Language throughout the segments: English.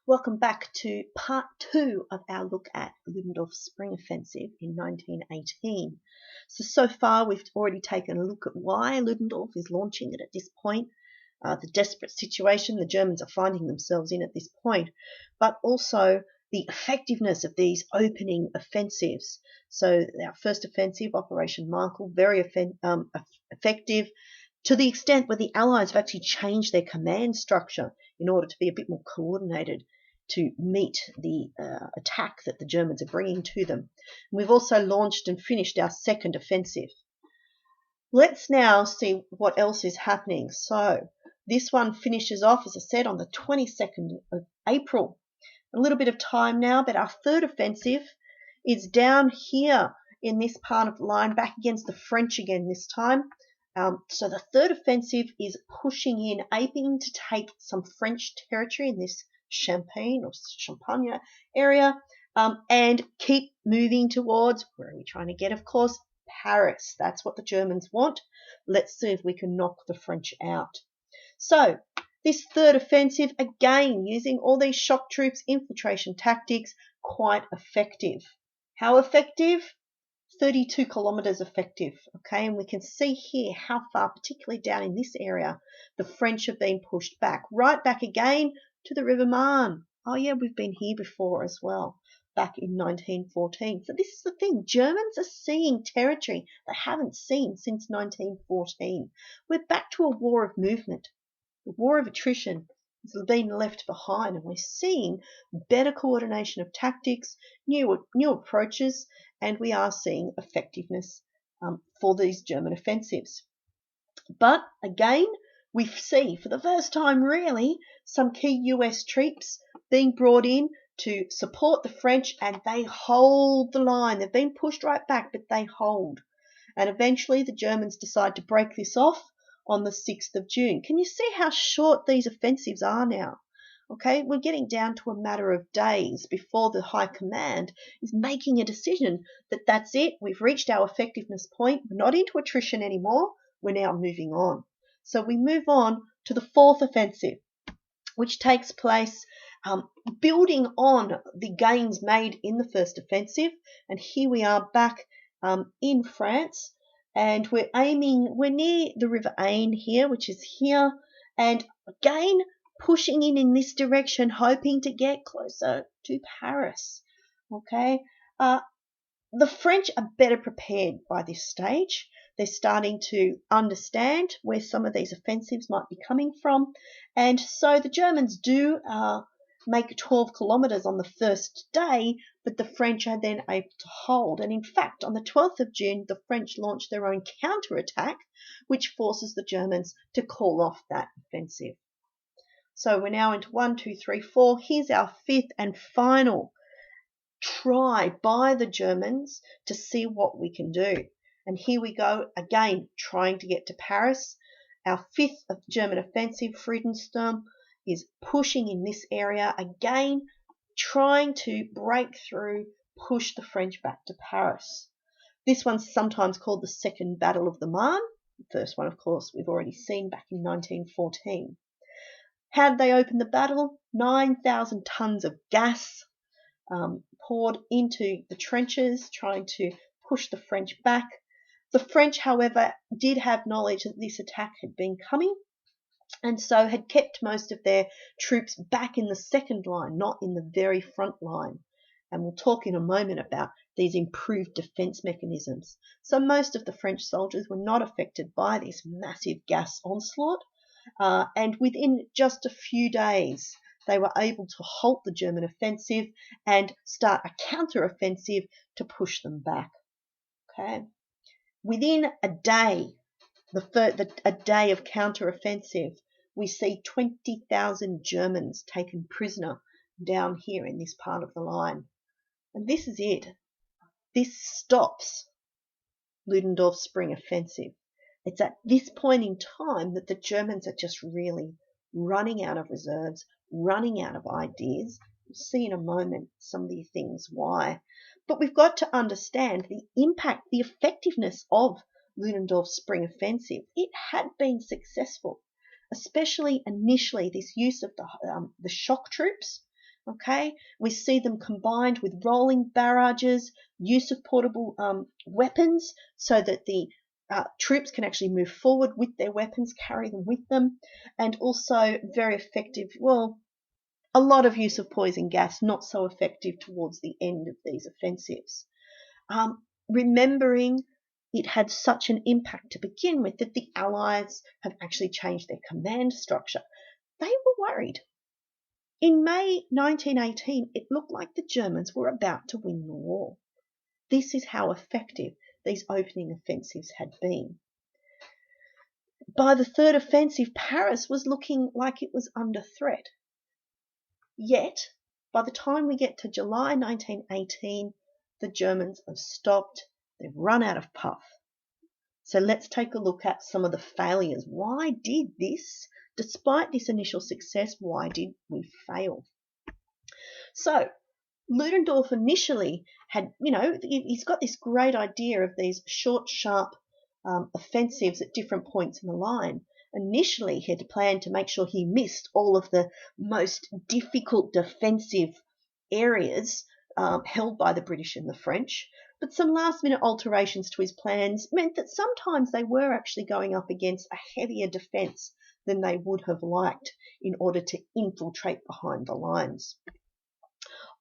Welcome back to part 2 of our look at Ludendorff's spring offensive in 1918. So far we've already taken a look at why Ludendorff is launching it at this point, the desperate situation the Germans are finding themselves in at this point, but also the effectiveness of these opening offensives. So our first offensive, Operation Markel, very effective, to the extent where the Allies have actually changed their command structure in order to be a bit more coordinated to meet the attack that the Germans are bringing to them. We've also launched and finished our second offensive. Let's now see what else is happening. So this one finishes off, as I said, on the 22nd of April. A little bit of time now, but our third offensive is down here in this part of the line, back against the French again this time. So the third offensive is pushing in, aiming to take some French territory in this Champagne area, and keep moving towards, where are we trying to get, of course, Paris. That's what the Germans want. Let's see if we can knock the French out. So this third offensive, again, using all these shock troops, infiltration tactics, quite effective. How effective? 32 kilometres effective, okay, and we can see here how far, particularly down in this area, the French have been pushed back, right back again to the River Marne. Oh yeah, we've been here before as well, back in 1914. So this is the thing, Germans are seeing territory they haven't seen since 1914. We're back to a war of movement. The war of attrition has been left behind, and we're seeing better coordination of tactics, new approaches, and we are seeing effectiveness for these German offensives. But again, we see for the first time really some key US troops being brought in to support the French, and they hold the line. They've been pushed right back, but they hold. And eventually the Germans decide to break this off on the 6th of June. Can you see how short these offensives are now? Okay, we're getting down to a matter of days before the High Command is making a decision that that's it, we've reached our effectiveness point, we're not into attrition anymore, we're now moving on. So we move on to the fourth offensive, which takes place building on the gains made in the first offensive. And here we are back in France, and we're near the River Aisne here, which is here, and again, pushing in this direction, hoping to get closer to Paris. Okay, the French are better prepared by this stage. They're starting to understand where some of these offensives might be coming from, and so the Germans do make 12 kilometres on the first day, but the French are then able to hold. And in fact, on the 12th of June, the French launched their own counterattack, which forces the Germans to call off that offensive. So we're now into 1, 2, 3, 4. Here's our fifth and final try by the Germans to see what we can do. And here we go again, trying to get to Paris. Our fifth German offensive, Friedensturm, is pushing in this area again, trying to break through, push the French back to Paris. This one's sometimes called the Second Battle of the Marne. The first one, of course, we've already seen back in 1914. How did they open the battle? 9,000 tons of gas poured into the trenches, trying to push the French back. The French, however, did have knowledge that this attack had been coming, and so had kept most of their troops back in the second line, not in the very front line. And we'll talk in a moment about these improved defence mechanisms. So most of the French soldiers were not affected by this massive gas onslaught, and within just a few days they were able to halt the German offensive and start a counter-offensive to push them back. Okay, within a day, a day of counter-offensive, we see 20,000 Germans taken prisoner down here in this part of the line. And this is it. This stops Ludendorff's spring offensive. It's at this point in time that the Germans are just really running out of reserves, running out of ideas. We'll see in a moment some of the things why. But we've got to understand the impact, the effectiveness of Ludendorff's spring offensive. It had been successful, especially initially this use of the shock troops Okay, we see them combined with rolling barrages, use of portable weapons so that the troops can actually move forward with their weapons, carry them with them, and also very effective, well, a lot of use of poison gas, not so effective towards the end of these offensives. Remembering it had such an impact to begin with that the Allies have actually changed their command structure. They were worried. In May 1918, it looked like the Germans were about to win the war. This is how effective these opening offensives had been. By the third offensive, Paris was looking like it was under threat. Yet, by the time we get to July 1918, the Germans have stopped. They've run out of puff. So let's take a look at some of the failures. Why did this, despite this initial success, why did we fail? So Ludendorff initially had, he's got this great idea of these short, sharp offensives at different points in the line. Initially, he had planned to make sure he missed all of the most difficult defensive areas held by the British and the French. But some last-minute alterations to his plans meant that sometimes they were actually going up against a heavier defence than they would have liked in order to infiltrate behind the lines.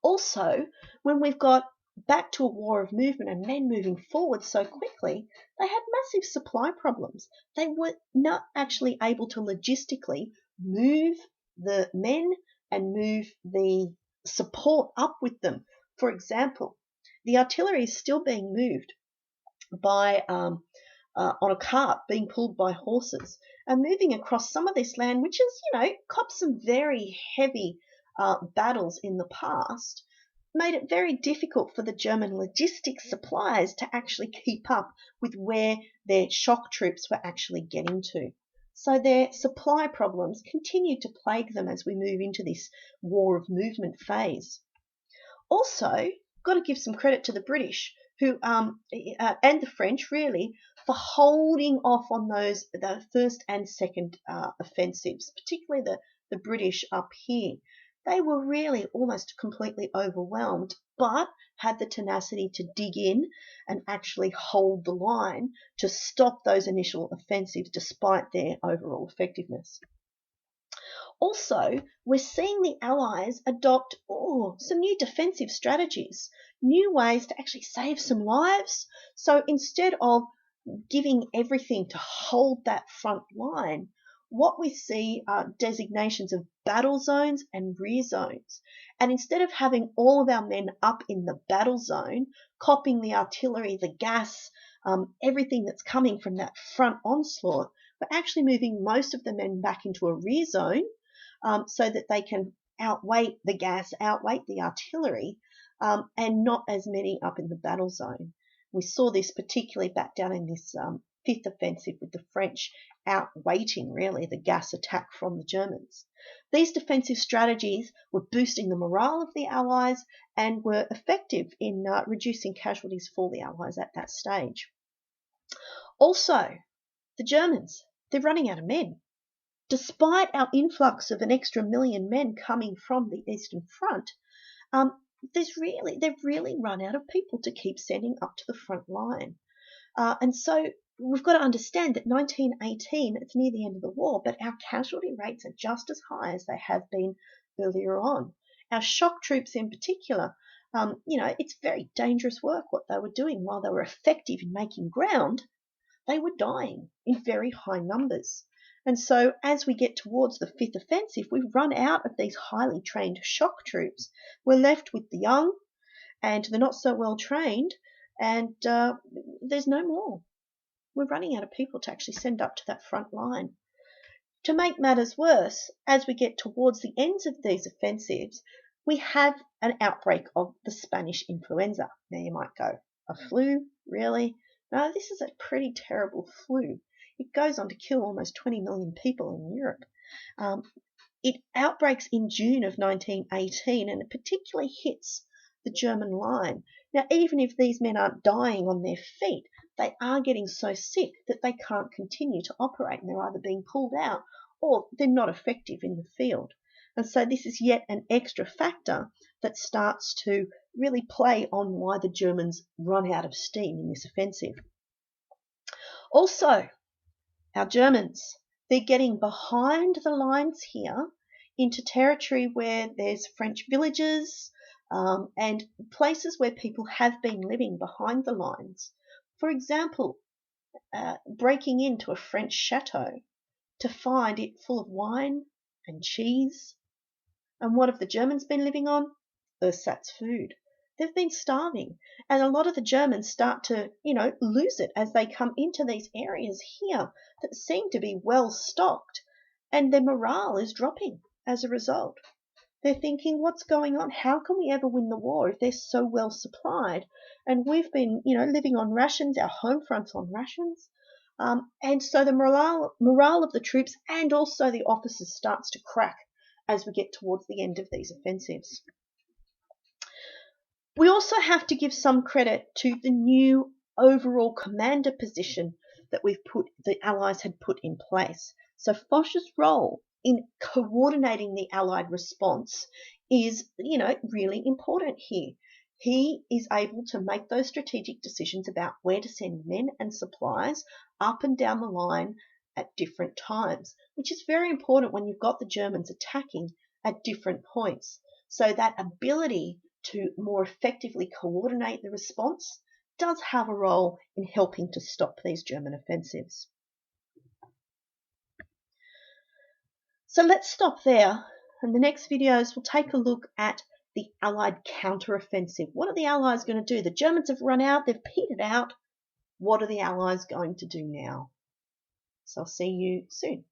Also, when we've got back to a war of movement and men moving forward so quickly, they had massive supply problems. They were not actually able to logistically move the men and move the support up with them. For example, the artillery is still being moved by on a cart, being pulled by horses, and moving across some of this land, which has, copped some very heavy battles in the past, made it very difficult for the German logistics suppliers to actually keep up with where their shock troops were actually getting to. So their supply problems continued to plague them as we move into this war of movement phase. Also, got to give some credit to the British who and the French really for holding off on the first and second offensives, particularly the British up here. They were really almost completely overwhelmed, but had the tenacity to dig in and actually hold the line to stop those initial offensives despite their overall effectiveness. Also, we're seeing the Allies adopt some new defensive strategies, new ways to actually save some lives. So instead of giving everything to hold that front line, what we see are designations of battle zones and rear zones. And instead of having all of our men up in the battle zone, copping the artillery, the gas, everything that's coming from that front onslaught, we're actually moving most of the men back into a rear zone so that they can outweight the gas, outweight the artillery, and not as many up in the battle zone. We saw this particularly back down in this fifth offensive with the French outweighting really the gas attack from the Germans. These defensive strategies were boosting the morale of the Allies and were effective in reducing casualties for the Allies at that stage. Also, the Germans, they're running out of men. Despite our influx of an extra 1 million men coming from the Eastern Front, they've really run out of people to keep sending up to the front line. And so we've got to understand that 1918, it's near the end of the war, but our casualty rates are just as high as they have been earlier on. Our shock troops in particular, it's very dangerous work what they were doing. While they were effective in making ground, they were dying in very high numbers. And so as we get towards the fifth offensive, we've run out of these highly trained shock troops. We're left with the young and the not so well trained, and there's no more. We're running out of people to actually send up to that front line. To make matters worse, as we get towards the ends of these offensives, we have an outbreak of the Spanish influenza. Now you might go, a flu? Really? No, this is a pretty terrible flu. It goes on to kill almost 20 million people in Europe. It outbreaks in June of 1918 and it particularly hits the German line. Now, even if these men aren't dying on their feet, they are getting so sick that they can't continue to operate and they're either being pulled out or they're not effective in the field. And so this is yet an extra factor that starts to really play on why the Germans run out of steam in this offensive. Also, our Germans, they're getting behind the lines here into territory where there's French villages and places where people have been living behind the lines. For example, breaking into a French chateau to find it full of wine and cheese. And what have the Germans been living on? Ersatz food. They've been starving. And a lot of the Germans start to, lose it as they come into these areas here that seem to be well stocked, and their morale is dropping as a result. They're thinking, what's going on? How can we ever win the war if they're so well supplied? And we've been, living on rations, our home front's on rations. And so the morale of the troops and also the officers starts to crack as we get towards the end of these offensives. We also have to give some credit to the new overall commander position that the Allies had put in place. So Foch's role in coordinating the Allied response is, really important here. He is able to make those strategic decisions about where to send men and supplies up and down the line at different times, which is very important when you've got the Germans attacking at different points. So that ability to more effectively coordinate the response does have a role in helping to stop these German offensives. So let's stop there, and the next videos will take a look at the Allied counteroffensive. What are the Allies going to do? The Germans have run out, they've petered out. What are the Allies going to do now? So I'll see you soon.